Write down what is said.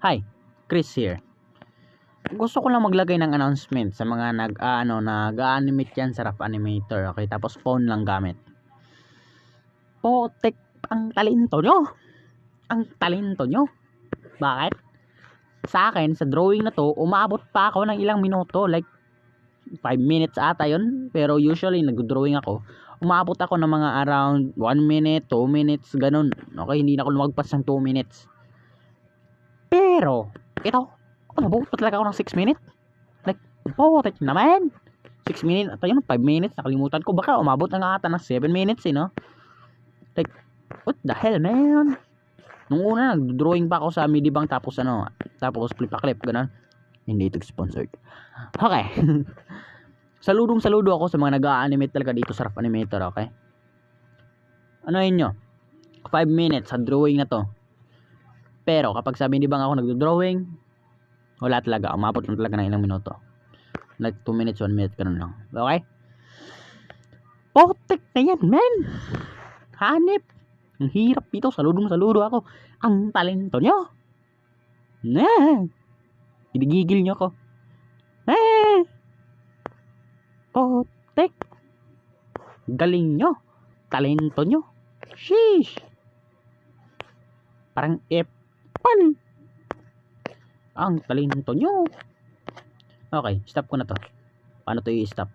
Hi, Chris here. Gusto ko lang maglagay ng announcement sa mga nag-animate yan sa Rough Animator, okay? Tapos phone lang gamit. Potek, ang talento nyo! Ang talento nyo! Bakit? Sa akin, sa drawing na to, umabot pa ako ng ilang minuto, like 5 minutes ata yun. Pero usually, nag-drawing ako, umabot ako ng mga around 1 minute, 2 minutes, ganun. Okay, hindi na ako lumagpas ng 2 minutes. Pero, ito, umabot pa talaga ako ng 6 minutes. Like, potek naman. 6 minutes, at yun, 5 minutes, nakalimutan ko. Baka umabot na nga ata ng 7 minutes, no? Like, what the hell, man? Nung una, nag-drawing pa ako sa Midibang, tapos flip-a-clip, ganun. Hindi ito sponsored. Okay. Saludo ako sa mga nag-a-animate talaga dito sa Rough Animator, okay? Ano yun nyo? 5 minutes sa drawing na to. Pero, kapag sa Midibang ako nag-drawing, wala talaga. Umabot lang talaga ng ilang minuto. Like 2 minutes, 1 minute, ganun lang. Okay? Potek na yan, man! Hanip! Ang hirap dito. Saludo ako. Ang talento nyo! Ginigigil nyo ako. Potek! Galing nyo! Talento nyo! Sheesh! Parang epal! Ang talento nyo! Okay, stop ko na to. Paano to i-stop?